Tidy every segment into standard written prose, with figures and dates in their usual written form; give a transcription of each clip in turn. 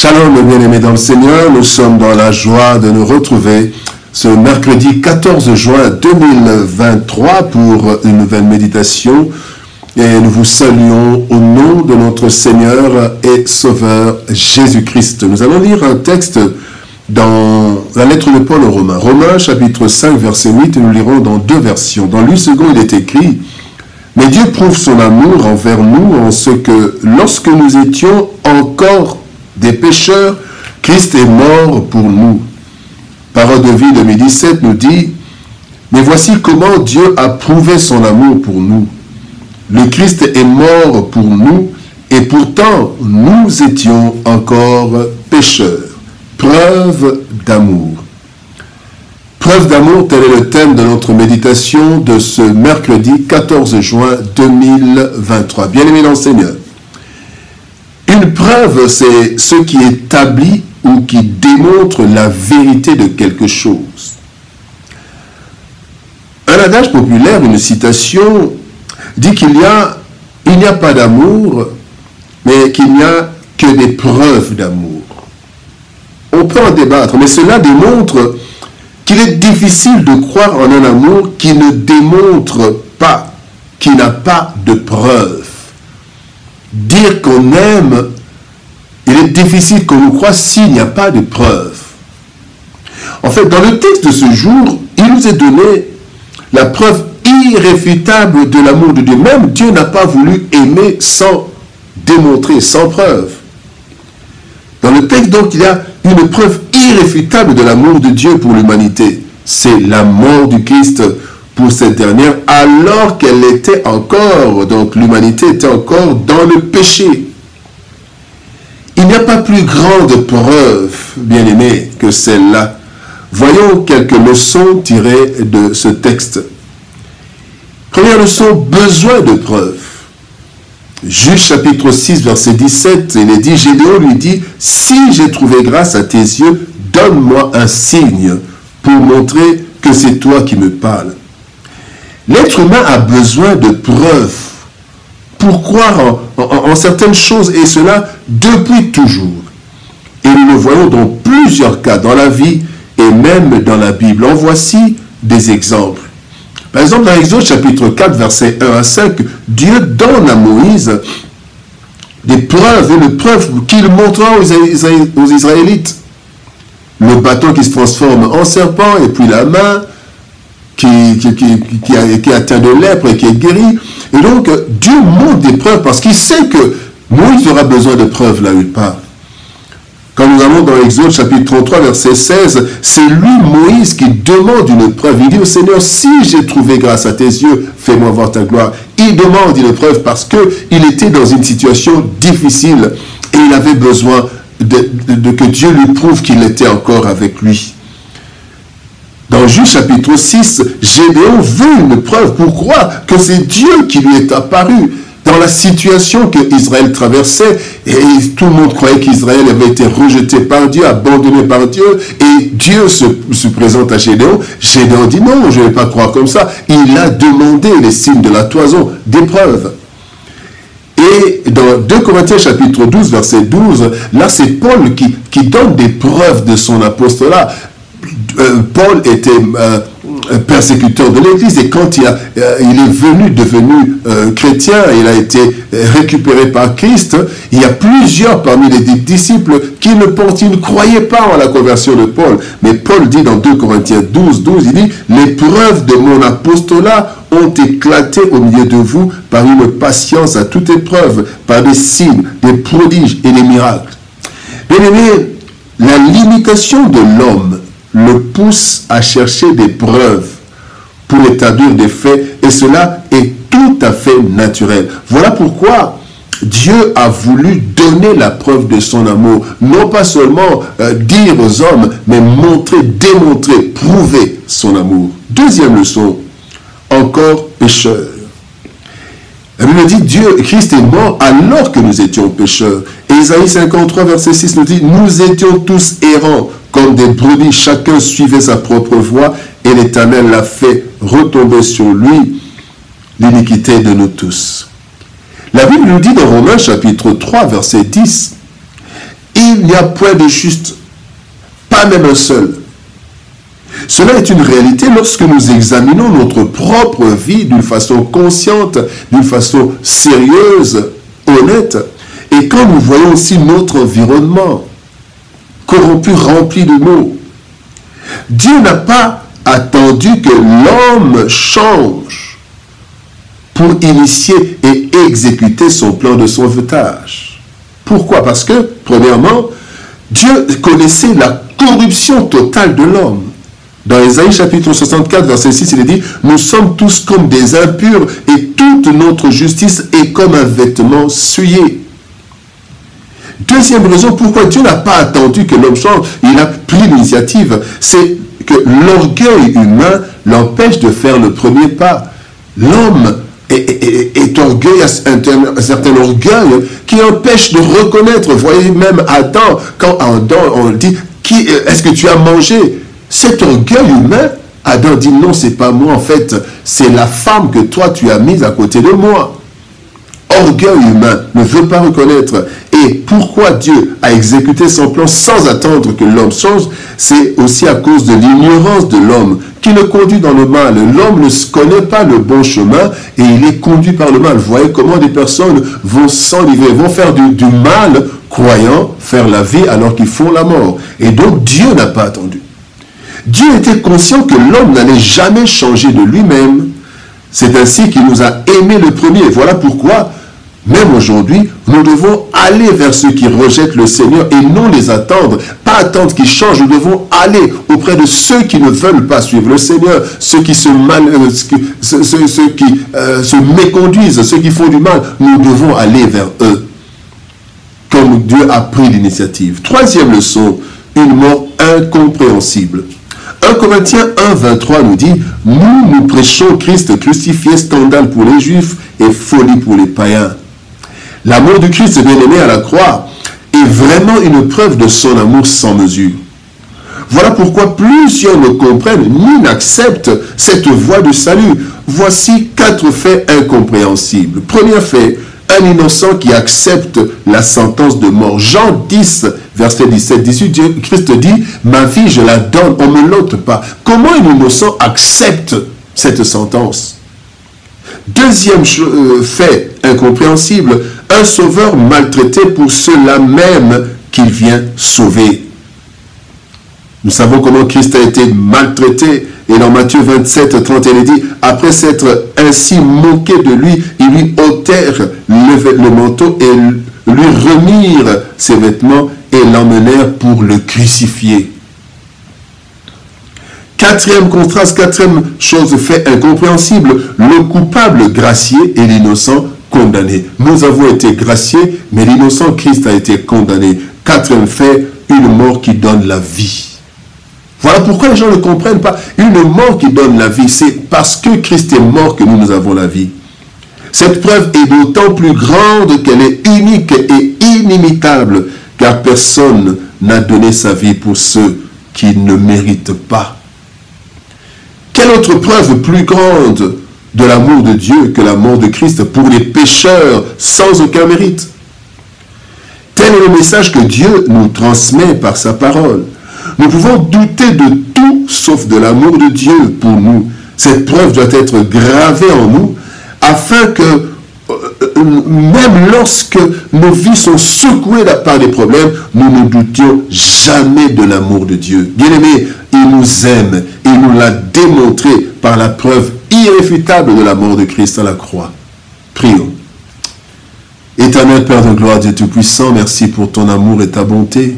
Shalom, bien-aimés dans le Seigneur, nous sommes dans la joie de nous retrouver ce mercredi 14 juin 2023 pour une nouvelle méditation et nous vous saluons au nom de notre Seigneur et Sauveur Jésus-Christ. Nous allons lire un texte dans la lettre de Paul aux Romains. Romains chapitre 5 verset 8 et nous lirons dans deux versions. Dans lui second il est écrit « Mais Dieu prouve son amour envers nous en ce que lorsque nous étions encore des pécheurs, Christ est mort pour nous. » Parole de vie 2017 nous dit « Mais voici comment Dieu a prouvé son amour pour nous. Le Christ est mort pour nous, et pourtant nous étions encore pécheurs. » Preuve d'amour. Preuve d'amour, tel est le thème de notre méditation de ce mercredi 14 juin 2023. Bien-aimés dans le Seigneur, une preuve, c'est ce qui établit ou qui démontre la vérité de quelque chose. Un adage populaire, une citation, dit qu'il n'y a pas d'amour, mais qu'il n'y a que des preuves d'amour. On peut en débattre, mais cela démontre qu'il est difficile de croire en un amour qui ne démontre pas, qui n'a pas de preuves. Dire qu'on aime, il est difficile qu'on nous croie s'il n'y a pas de preuves. En fait, dans le texte de ce jour, il nous est donné la preuve irréfutable de l'amour de Dieu. Même Dieu n'a pas voulu aimer sans démontrer, sans preuve. Dans le texte, donc, il y a une preuve irréfutable de l'amour de Dieu pour l'humanité. C'est la mort du Christ pour cette dernière, alors qu'elle était encore, donc l'humanité était encore dans le péché. Il n'y a pas plus grande preuve, bien-aimés, que celle-là. Voyons quelques leçons tirées de ce texte. Première leçon, besoin de preuves. Juge chapitre 6, verset 17, il est dit, Gédéon lui dit, « Si j'ai trouvé grâce à tes yeux, donne-moi un signe pour montrer que c'est toi qui me parles. » L'être humain a besoin de preuves pour croire en certaines choses, et cela depuis toujours. Et nous le voyons dans plusieurs cas, dans la vie et même dans la Bible. En voici des exemples. Par exemple, dans Exode chapitre 4, versets 1 à 5, Dieu donne à Moïse des preuves, une preuve qu'il montrera aux Israélites. Le bâton qui se transforme en serpent, et puis la main qui est atteinte de lèpre et qui est guérie. Et donc, Dieu montre des preuves parce qu'il sait que Moïse aura besoin de preuves là où il part. Quand nous allons dans Exode chapitre 33, verset 16, c'est lui, Moïse, qui demande une preuve. Il dit au Seigneur, si j'ai trouvé grâce à tes yeux, fais-moi voir ta gloire. Il demande une preuve parce qu'il était dans une situation difficile et il avait besoin que Dieu lui prouve qu'il était encore avec lui. Dans Juge chapitre 6, Gédéon veut une preuve pour croire que c'est Dieu qui lui est apparu. Dans la situation que Israël traversait, et tout le monde croyait qu'Israël avait été rejeté par Dieu, abandonné par Dieu, et Dieu se présente à Gédéon. Gédéon dit non, je ne vais pas croire comme ça. Il a demandé les signes de la toison, des preuves. Et dans 2 Corinthiens chapitre 12, verset 12, là c'est Paul qui donne des preuves de son apostolat. Paul était persécuteur de l'Église et quand il est devenu chrétien, il a été récupéré par Christ, il y a plusieurs parmi les disciples qui ne croyaient pas en la conversion de Paul. Mais Paul dit dans 2 Corinthiens 12, 12, il dit « Les preuves de mon apostolat ont éclaté au milieu de vous par une patience à toute épreuve, par des signes, des prodiges et des miracles. » Bien aimé, la limitation de l'homme le pousse à chercher des preuves pour établir des faits, et cela est tout à fait naturel. Voilà pourquoi Dieu a voulu donner la preuve de son amour, non pas seulement dire aux hommes, mais montrer, démontrer, prouver son amour. Deuxième leçon, encore pécheurs. La Bible dit, Christ est mort alors que nous étions pécheurs. Et Isaïe 53, verset 6 nous dit, nous étions tous errants, comme des brebis, chacun suivait sa propre voie, et l'Éternel l'a fait retomber sur lui l'iniquité de nous tous. La Bible nous dit dans Romains chapitre 3, verset 10, « Il il n'y a point de juste, pas même un seul. Cela est une réalité lorsque nous examinons notre propre vie d'une façon consciente, d'une façon sérieuse, honnête, et quand nous voyons aussi notre environnement corrompu, rempli de maux. Dieu n'a pas attendu que l'homme change pour initier et exécuter son plan de sauvetage. Pourquoi? Parce que, premièrement, Dieu connaissait la corruption totale de l'homme. Dans Ésaïe chapitre 64, verset 6, il est dit « Nous sommes tous comme des impurs et toute notre justice est comme un vêtement souillé. » Deuxième raison pourquoi Dieu n'a pas attendu que l'homme change, il a pris l'initiative, c'est que l'orgueil humain l'empêche de faire le premier pas. L'homme est orgueil, un certain orgueil qui empêche de reconnaître. Voyez même Adam, quand Adam, on dit « Est-ce que tu as mangé ?» Cet orgueil humain, Adam dit non, c'est pas moi, en fait, c'est la femme que toi tu as mise à côté de moi. Orgueil humain ne veut pas reconnaître. Et pourquoi Dieu a exécuté son plan sans attendre que l'homme change, c'est aussi à cause de l'ignorance de l'homme qui le conduit dans le mal. L'homme ne connaît pas le bon chemin et il est conduit par le mal. Vous voyez comment des personnes vont s'enivrer, vont faire du mal, croyant faire la vie alors qu'ils font la mort. Et donc Dieu n'a pas attendu. Dieu était conscient que l'homme n'allait jamais changer de lui-même. C'est ainsi qu'il nous a aimés le premier. Voilà pourquoi, même aujourd'hui, nous devons aller vers ceux qui rejettent le Seigneur et non les attendre. Pas attendre qu'ils changent, nous devons aller auprès de ceux qui ne veulent pas suivre le Seigneur, ceux qui se méconduisent, ceux qui font du mal. Nous devons aller vers eux, comme Dieu a pris l'initiative. Troisième leçon, une mort incompréhensible. 1 Corinthiens 1, 23 nous dit « Nous prêchons Christ crucifié, scandale pour les Juifs et folie pour les païens. » L'amour du Christ bien-aimé à la croix est vraiment une preuve de son amour sans mesure. Voilà pourquoi plusieurs ne comprennent ni n'acceptent cette voie de salut. Voici 4 faits incompréhensibles. Premier fait, un innocent qui accepte la sentence de mort. Jean 10, verset 17-18, Christ dit « Ma vie, je la donne, on ne me l'ôte pas. » Comment un innocent accepte cette sentence? Deuxième fait incompréhensible, un sauveur maltraité pour ceux-là même qu'il vient sauver. Nous savons comment Christ a été maltraité. Et dans Matthieu 27, 31, il dit, après s'être ainsi moqué de lui, ils lui ôtèrent le manteau et lui remirent ses vêtements et l'emmenèrent pour le crucifier. Quatrième contraste, quatrième chose fait incompréhensible, le coupable gracié et l'innocent condamné. Nous avons été graciés, mais l'innocent Christ a été condamné. Quatrième fait, une mort qui donne la vie. Voilà pourquoi les gens ne comprennent pas. Une mort qui donne la vie, c'est parce que Christ est mort que nous avons la vie. Cette preuve est d'autant plus grande qu'elle est unique et inimitable, car personne n'a donné sa vie pour ceux qui ne méritent pas. Quelle autre preuve plus grande de l'amour de Dieu que la mort de Christ pour les pécheurs sans aucun mérite? Tel est le message que Dieu nous transmet par sa parole. Nous pouvons douter de tout sauf de l'amour de Dieu pour nous. Cette preuve doit être gravée en nous afin que même lorsque nos vies sont secouées par des problèmes, nous ne doutions jamais de l'amour de Dieu. Bien-aimés, il nous aime et il nous l'a démontré par la preuve irréfutable de la mort de Christ à la croix. Prions. Éternel Père de gloire, Dieu Tout-Puissant, merci pour ton amour et ta bonté.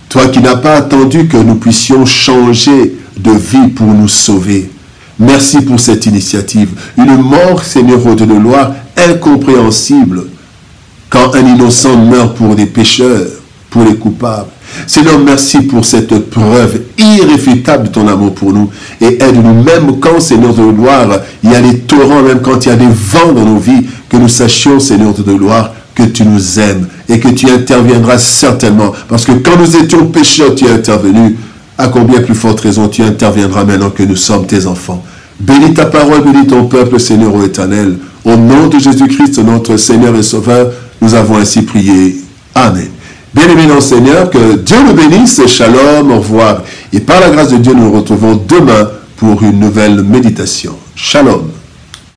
Toi qui n'as pas attendu que nous puissions changer de vie pour nous sauver. Merci pour cette initiative. Une mort, Seigneur, de gloire, incompréhensible. Quand un innocent meurt pour des pécheurs, pour les coupables. Seigneur, merci pour cette preuve irréfutable de ton amour pour nous. Et aide-nous, même quand, Seigneur de gloire, il y a des torrents, même quand il y a des vents dans nos vies, que nous sachions, Seigneur de gloire, que tu nous aimes et que tu interviendras certainement. Parce que quand nous étions pécheurs, tu es intervenu. À combien plus forte raison tu interviendras maintenant que nous sommes tes enfants. Bénis ta parole, bénis ton peuple, Seigneur ô éternel. Au nom de Jésus-Christ, notre Seigneur et Sauveur, nous avons ainsi prié. Amen. Bien-aimés dans le Seigneur, que Dieu nous bénisse. Shalom, au revoir. Et par la grâce de Dieu, nous nous retrouvons demain pour une nouvelle méditation. Shalom.